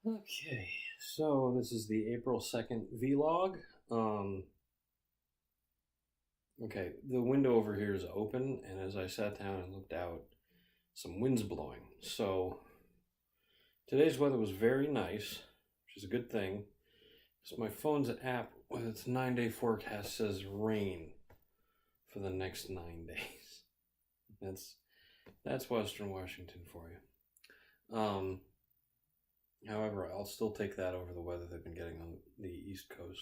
Okay, so this is the April 2nd vlog. Okay, the window over here is open, and as I sat down and looked out, some wind's blowing. So today's weather was very nice, which is a good thing. So my phone's app with its 9-day forecast says rain for the next 9 days. That's Western Washington for you. However, I'll still take that over the weather they've been getting on the East Coast.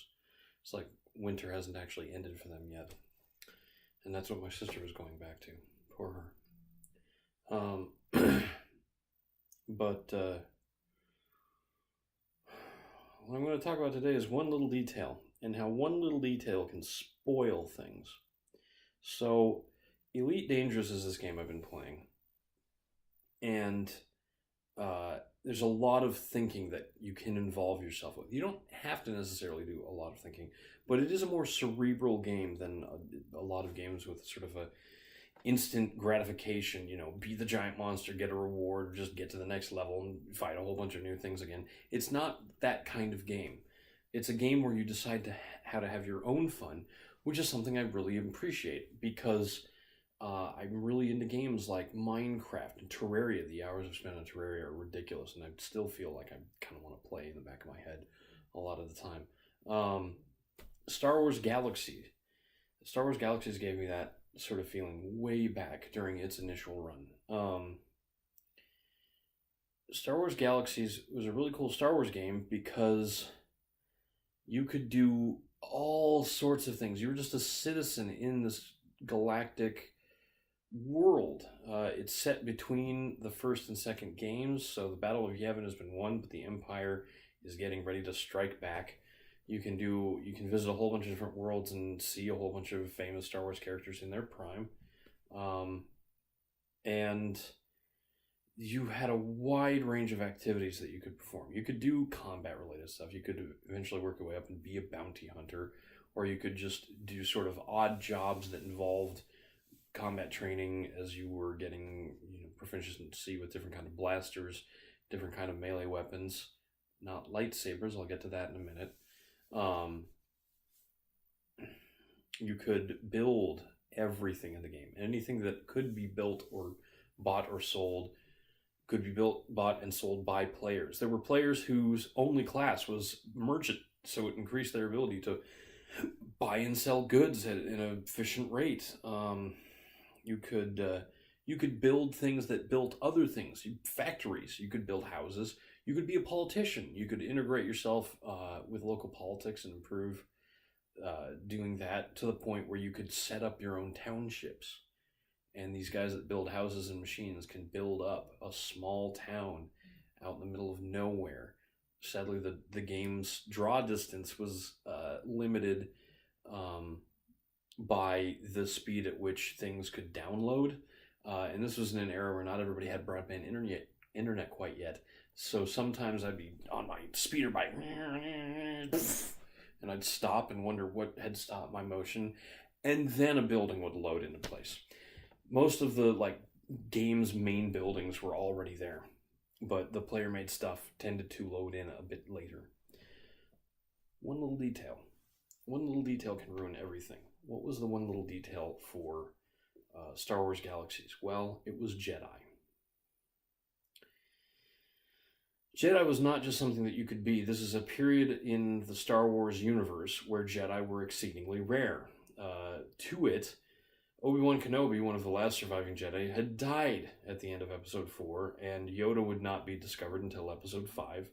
It's like winter hasn't actually ended for them yet. And that's what my sister was going back to. Poor her. But what I'm going to talk about today is one little detail, and how one little detail can spoil things. So, Elite Dangerous is this game I've been playing. And there's a lot of thinking that you can involve yourself with. You don't have to necessarily do a lot of thinking, but it is a more cerebral game than a lot of games with sort of a instant gratification, be the giant monster, get a reward, just get to the next level and fight a whole bunch of new things again. It's not that kind of game. It's a game where you decide how to have your own fun, which is something I really appreciate, because I'm really into games like Minecraft and Terraria. The hours I've spent on Terraria are ridiculous, and I still feel like I kind of want to play in the back of my head a lot of the time. Star Wars Galaxies. Star Wars Galaxies gave me that sort of feeling way back during its initial run. Star Wars Galaxies was a really cool Star Wars game because you could do all sorts of things. You were just a citizen in this galactic world. It's set between the first and second games, so the Battle of Yavin has been won, but the Empire is getting ready to strike back. You can visit a whole bunch of different worlds and see a whole bunch of famous Star Wars characters in their prime. And you had a wide range of activities that you could perform. You could do combat related stuff. You could eventually work your way up and be a bounty hunter, or you could just do sort of odd jobs that involved combat training as you were getting proficiency with different kind of blasters, different kind of melee weapons, not lightsabers. I'll get to that in a minute. You could build everything in the game. Anything that could be built or bought or sold could be built, bought, and sold by players. There were players whose only class was merchant, so it increased their ability to buy and sell goods at an efficient rate. You could build things that built other things, factories. You could build houses. You could be a politician. You could integrate yourself with local politics and improve doing that to the point where you could set up your own townships. And these guys that build houses and machines can build up a small town out in the middle of nowhere. Sadly, the game's draw distance was limited by the speed at which things could download. And this was in an era where not everybody had broadband internet quite yet. So sometimes I'd be on my speeder bike, and I'd stop and wonder what had stopped my motion, and then a building would load into place. Most of the game's main buildings were already there, but the player-made stuff tended to load in a bit later. One little detail can ruin everything. What was the one little detail for Star Wars Galaxies? Well, it was Jedi. Jedi was not just something that you could be. This is a period in the Star Wars universe where Jedi were exceedingly rare. To it, Obi-Wan Kenobi, one of the last surviving Jedi, had died at the end of Episode 4, and Yoda would not be discovered until Episode 5.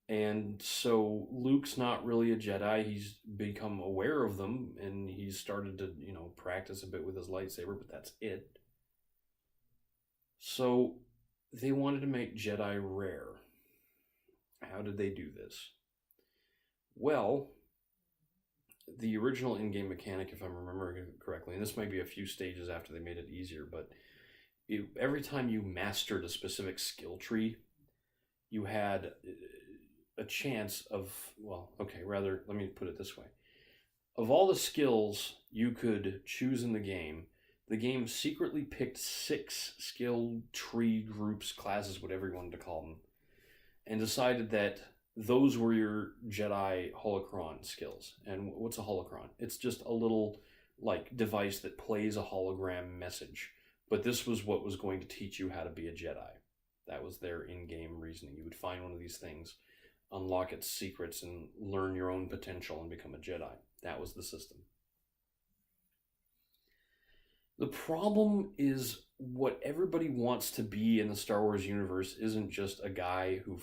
And so Luke's not really a Jedi. He's become aware of them, and he's started to, practice a bit with his lightsaber, but that's it. So they wanted to make Jedi rare. How did they do this? Well, the original in-game mechanic, if I'm remembering correctly, and this might be a few stages after they made it easier, but every time you mastered a specific skill tree, you had a chance of, let me put it this way. Of all the skills you could choose in the game secretly picked 6 skill tree groups, classes, whatever you wanted to call them. and decided that those were your Jedi holocron skills. And what's a holocron? It's just a little like device that plays a hologram message. But this was what was going to teach you how to be a Jedi. That was their in-game reasoning. You would find one of these things, unlock its secrets, and learn your own potential and become a Jedi. That was the system. The problem is what everybody wants to be in the Star Wars universe isn't just a guy who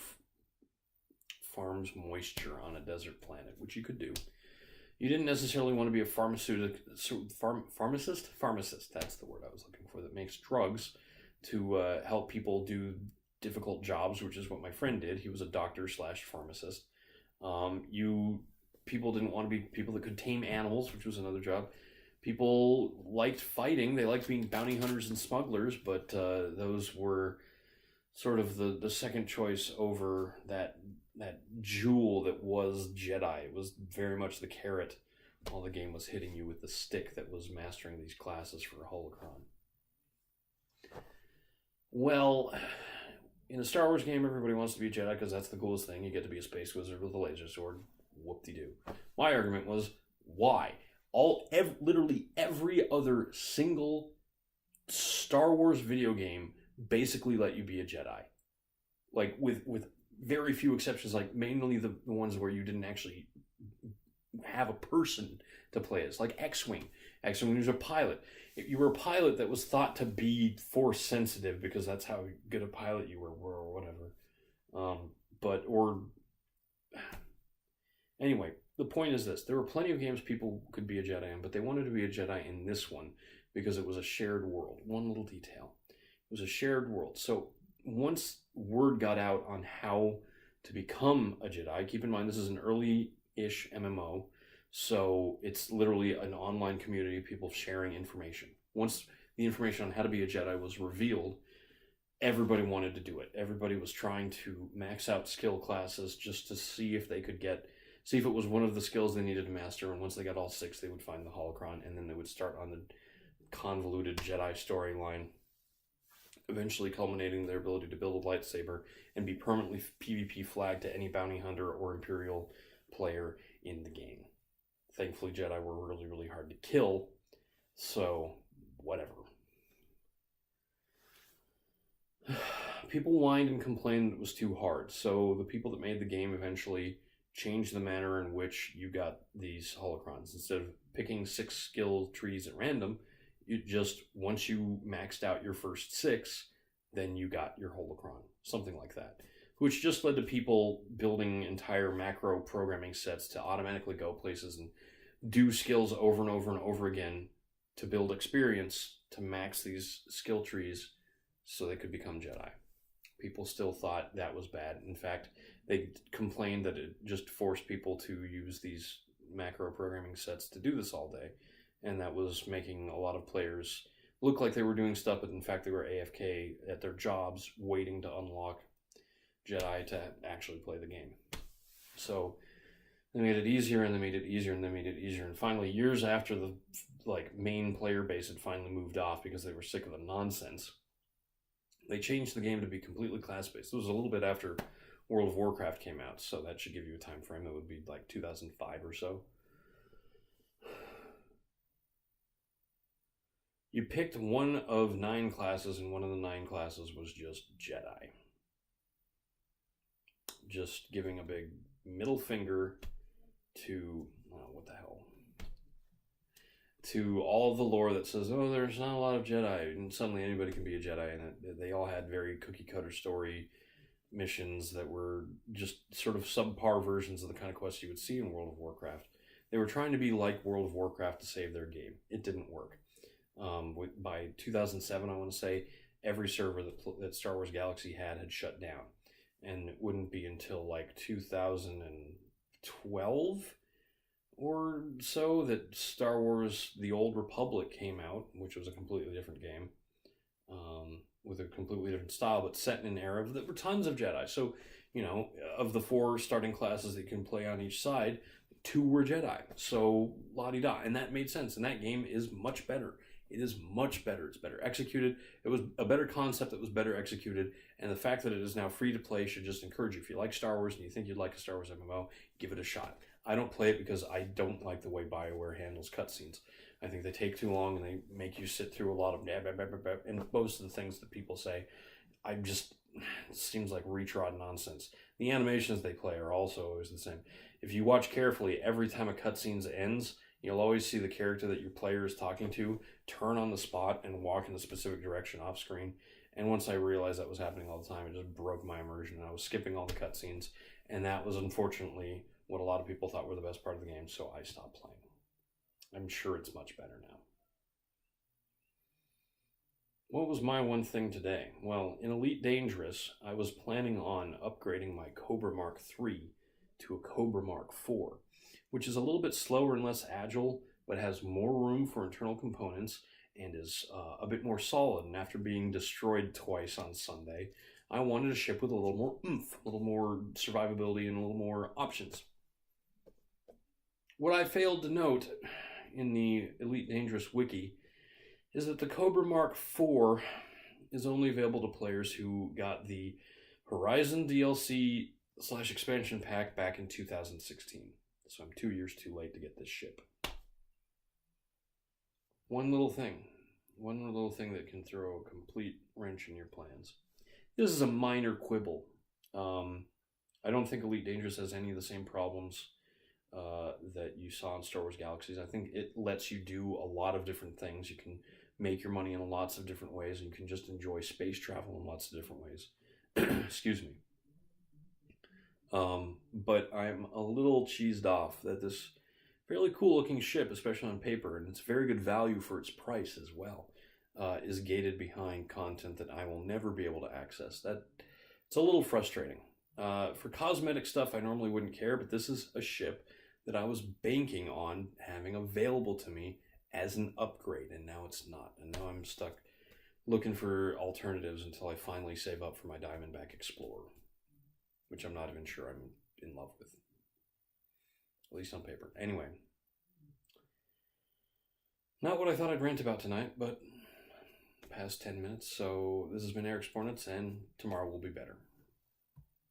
farms moisture on a desert planet, which you could do. You didn't necessarily want to be a pharmacist. Pharmacist, that's the word I was looking for, that makes drugs to help people do difficult jobs, which is what my friend did. He was a doctor / pharmacist. People didn't want to be people that could tame animals, which was another job. People liked fighting. They liked being bounty hunters and smugglers, but those were sort of the second choice over that jewel that was Jedi. It was very much the carrot while the game was hitting you with the stick that was mastering these classes for a holocron. Well, in a Star Wars game, everybody wants to be a Jedi because that's the coolest thing. You get to be a space wizard with a laser sword. Whoop-de-doo. My argument was, why? Literally every other single Star Wars video game basically let you be a Jedi. Like, with very few exceptions, like mainly the ones where you didn't actually have a person to play as, like X-Wing. X-Wing was a pilot. You were a pilot that was thought to be force sensitive because that's how good a pilot you were or whatever. Anyway, the point is this. There were plenty of games people could be a Jedi in, but they wanted to be a Jedi in this one because it was a shared world. One little detail. It was a shared world. So once word got out on how to become a Jedi, keep in mind this is an early-ish MMO, so it's literally an online community of people sharing information. Once the information on how to be a Jedi was revealed, everybody wanted to do it. Everybody was trying to max out skill classes just to see if they could see if it was one of the skills they needed to master, and once they got all 6, they would find the holocron, and then they would start on the convoluted Jedi storyline, eventually culminating their ability to build a lightsaber and be permanently PvP flagged to any bounty hunter or Imperial player in the game. Thankfully, Jedi were really, really hard to kill, so whatever. People whined and complained it was too hard, so the people that made the game eventually changed the manner in which you got these holocrons. Instead of picking 6 skill trees at random, once you maxed out your first 6, then you got your holocron. Something like that. Which just led to people building entire macro programming sets to automatically go places and do skills over and over and over again to build experience to max these skill trees so they could become Jedi. People still thought that was bad. In fact, they complained that it just forced people to use these macro programming sets to do this all day. And that was making a lot of players look like they were doing stuff, but in fact they were AFK at their jobs waiting to unlock Jedi to actually play the game. So they made it easier and they made it easier and they made it easier. And finally, years after the main player base had finally moved off because they were sick of the nonsense, they changed the game to be completely class-based. It was a little bit after World of Warcraft came out, so that should give you a time frame. It would be like 2005 or so. You picked one of 9 classes, and one of the 9 classes was just Jedi. Just giving a big middle finger to, to all of the lore that says, oh, there's not a lot of Jedi, and suddenly anybody can be a Jedi, and they all had very cookie-cutter story missions that were just sort of subpar versions of the kind of quests you would see in World of Warcraft. They were trying to be like World of Warcraft to save their game. It didn't work. By 2007, I want to say, every server that Star Wars Galaxy had shut down. And it wouldn't be until like 2012 or so that Star Wars The Old Republic came out, which was a completely different game, with a completely different style, but set in an era that were tons of Jedi. So, of the 4 starting classes that you can play on each side, 2 were Jedi. So, la-di-da. And that made sense. And that game is much better. It is much better. It's better executed. It was a better concept that was better executed. And the fact that it is now free to play should just encourage you. If you like Star Wars and you think you'd like a Star Wars MMO, give it a shot. I don't play it because I don't like the way BioWare handles cutscenes. I think they take too long and they make you sit through a lot of and most of the things that people say, it seems like retrod nonsense. The animations they play are also always the same. If you watch carefully, every time a cutscene ends, you'll always see the character that your player is talking to turn on the spot and walk in a specific direction off screen. And once I realized that was happening all the time, it just broke my immersion. I was skipping all the cutscenes, and that was unfortunately what a lot of people thought were the best part of the game, so I stopped playing. I'm sure it's much better now. What was my one thing today? Well, in Elite Dangerous, I was planning on upgrading my Cobra Mark III to a Cobra Mark IV, which is a little bit slower and less agile, but has more room for internal components and is a bit more solid. And after being destroyed twice on Sunday, I wanted a ship with a little more oomph, a little more survivability, and a little more options. What I failed to note in the Elite Dangerous wiki is that the Cobra Mark IV is only available to players who got the Horizon DLC / expansion pack back in 2016. So I'm 2 years too late to get this ship. One little thing that can throw a complete wrench in your plans. This is a minor quibble. I don't think Elite Dangerous has any of the same problems that you saw in Star Wars Galaxies. I think it lets you do a lot of different things. You can make your money in lots of different ways, and you can just enjoy space travel in lots of different ways. Excuse me. But I'm a little cheesed off that this fairly cool looking ship, especially on paper, and it's very good value for its price as well, is gated behind content that I will never be able to access. It's a little frustrating. For cosmetic stuff, I normally wouldn't care, but this is a ship that I was banking on having available to me as an upgrade, and now it's not. And now I'm stuck looking for alternatives until I finally save up for my Diamondback Explorer, which I'm not even sure I'm in love with, at least on paper. Anyway, not what I thought I'd rant about tonight, but past 10 minutes. So this has been Eric Spornitz, and tomorrow will be better.